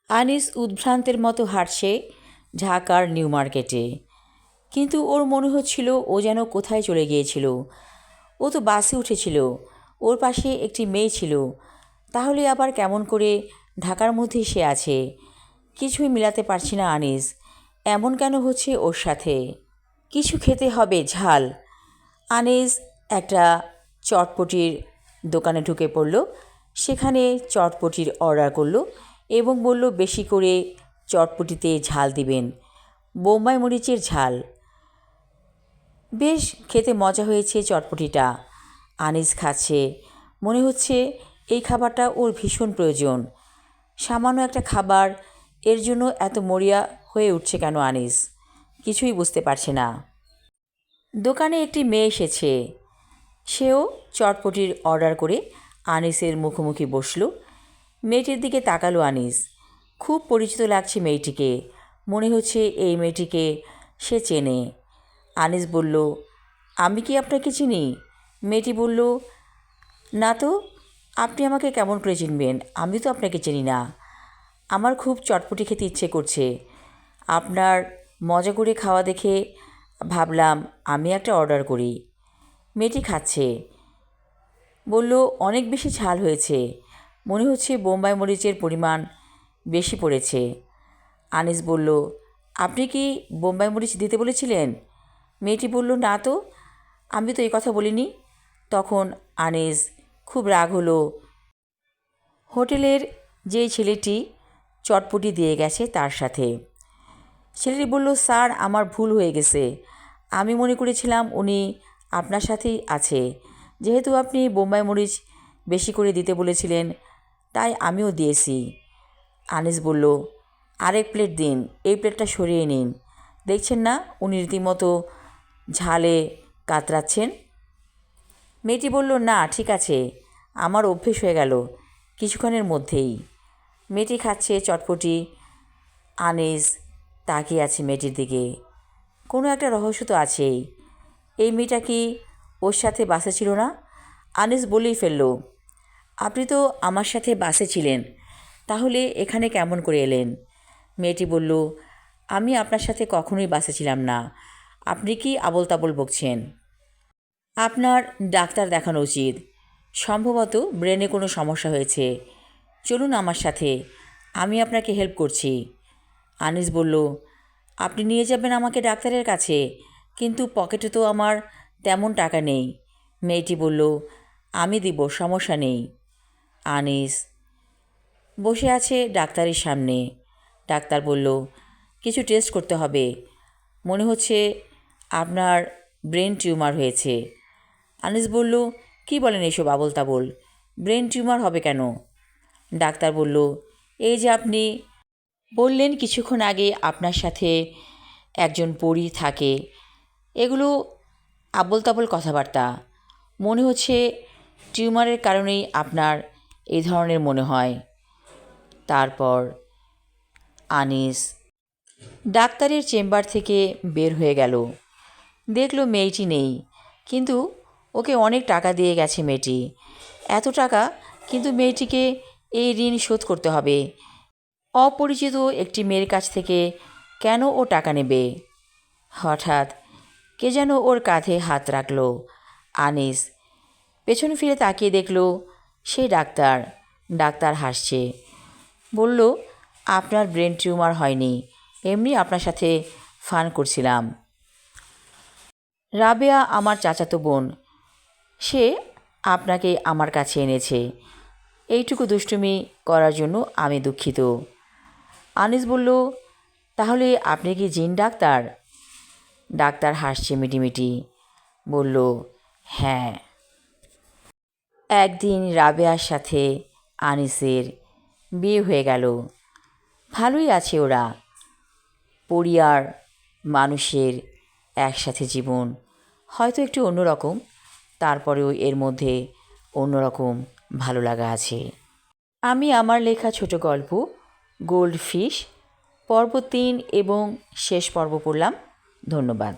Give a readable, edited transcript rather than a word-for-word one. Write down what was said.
আনিস উদ্ভ্রান্তের মতো হাঁটছে ঢাকার নিউ মার্কেটে, কিন্তু ওর মনে হচ্ছিল ও যেন কোথায় চলে গিয়েছিল। ও তো বাসে উঠেছিল, ওর পাশে একটি মেয়ে ছিল, তাহলে আবার কেমন করে ঢাকার মধ্যে সে আছে? কিছুই মিলাতে পারছি না আনিস, এমন কেন হচ্ছে ওর সাথে? কিছু খেতে হবে ঝাল। আনিস একটা চটপটির দোকানে ঢুকে পড়ল, সেখানে চটপটির অর্ডার করলো এবং বলল বেশি করে চটপটিতে ঝাল দিবেন, বোম্বাই মরিচের ঝাল। বেশ খেতে মজা হয়েছে চটপটিটা। আনিস খাচ্ছে, মনে হচ্ছে এই খাবারটা ওর ভীষণ প্রয়োজন। সামান্য একটা খাবার, এর জন্য এত মরিয়া হয়ে উঠছে কেন আনিস? কিছুই বুঝতে পারছে না। দোকানে একটি মেয়ে এসেছে, সেও চটপটির অর্ডার করে আনিসের মুখোমুখি বসল। মেয়েটির দিকে তাকালো আনিস। খুব পরিচিত লাগছে মেয়েটিকে, মনে হচ্ছে এই মেয়েটিকে সে চেনে। আনিস বলল, আমি কি আপনাকে চিনি? মেয়েটি বলল, না তো, আপনি আমাকে কেমন করে চিনবেন? আমি তো আপনাকে চিনি না। আমার খুব চটপটি খেতে ইচ্ছে করছে, আপনার মজা করে খাওয়া দেখে ভাবলাম আমি একটা অর্ডার করি। মেয়েটি খাচ্ছে, বলল, অনেক বেশি ঝাল হয়েছে, মনে হচ্ছে বোম্বাই মরিচের পরিমাণ বেশি পড়েছে। আনিস বলল, আপনি কি বোম্বাই মরিচ দিতে বলেছিলেন? মেয়েটি বলল, না তো, আমি তো এই কথা বলিনি। তখন আনিস খুব রাগ হলো। হোটেলের যেই ছেলেটি চটপটি দিয়ে গেছে তার সাথে। ছেলেটি বলল, স্যার, আমার ভুল হয়ে গেছে, আমি মনে করেছিলাম উনি আপনার সাথেই আছে, যেহেতু আপনি বোম্বাই মরিচ বেশি করে দিতে বলেছিলেন তাই আমিও দিয়েছি। আনিস বলল, আরেক প্লেট দিন, এই প্লেটটা সরিয়ে নিন, দেখছেন না উনি রীতিমতো ঝালে কাতরাচ্ছেন। মেয়েটি বলল, না ঠিক আছে, আমার অভ্যেস হয়ে গেল কিছুক্ষণের মধ্যেই। মেয়েটি খাচ্ছে চটপটি। আনিস তাকিয়ে আছে মেয়েটির দিকে। কোনো একটা রহস্য তো আছেই। এই মেয়েটা কি ওর সাথে বাসে ছিল না? আনিস বলেই ফেলল, আপনি তো আমার সাথে বাসে ছিলেন, তাহলে এখানে কেমন করে এলেন? মেয়েটি বলল, আমি আপনার সাথে কখনোই বাসে ছিলাম না, আপনি কি আবোল তাবোল বকছেন? আপনার ডাক্তার দেখানো উচিত, সম্ভবত ব্রেনে কোনো সমস্যা হয়েছে, চলুন আমার সাথে, আমি আপনাকে হেল্প করছি। আনিস বলল, আপনি নিয়ে যাবেন আমাকে ডাক্তারের কাছে, কিন্তু পকেটে তো আমার তেমন টাকা নেই। মেয়েটি বলল, আমি দিব, সমস্যা নেই। আনিস বসে আছে ডাক্তারের সামনে। ডাক্তার বলল, কিছু টেস্ট করতে হবে, মনে হচ্ছে আপনার ব্রেন টিউমার হয়েছে। আনিস বলল, কি বলেন এসব আবোল তাবোল, ব্রেন টিউমার হবে কেন? ডাক্তার বলল, এই যে আপনি বললেন কিছুক্ষণ আগে আপনার সাথে একজন পরী থাকে, এগুলো আবোল তাবোল কথাবার্তা, মনে হচ্ছে টিউমারের কারণেই আপনার এই ধরনের মনে হয়। তারপর আনিস ডাক্তারের চেম্বার থেকে বের হয়ে গেল। দেখল মেয়েটি নেই, কিন্তু ওকে অনেক টাকা দিয়ে গেছে মেয়েটি। এত টাকা, কিন্তু মেয়েটিকে এই ঋণ শোধ করতে হবে। অপরিচিত একটি মেয়ের কাছ থেকে কেন ও টাকা নেবে? হঠাৎ কে যেন ওর কাঁধে হাত রাখল। আনিস পেছন ফিরে তাকিয়ে দেখল সেই ডাক্তার। ডাক্তার হাসছে, বলল, আপনার ব্রেন টিউমার হয়নি, এমনি আপনার সাথে ফান করছিলাম। রাবেয়া আমার চাচাতো বোন, সে আপনাকে আমার কাছে এনেছে, এইটুকু দুষ্টুমি করার জন্য আমি দুঃখিত। আনিস বলল, তাহলে আপনি কি জিন ডাক্তার? ডাক্তার হাসছে মিটিমিটি, বলল, হ্যাঁ। একদিন রাবেয়ার সাথে আনিসের বিয়ে হয়ে গেল। ভালোই আছে ওরা, পরিবার মানুষের একসাথে জীবন হয়তো একটু অন্যরকম, তারপরেও এর মধ্যে অন্যরকম ভালো লাগা আছে। আমি আমার লেখা ছোট গল্প গোল্ড ফিশ পর্ব 3 এবং শেষ পর্ব পড়লাম। ধন্যবাদ।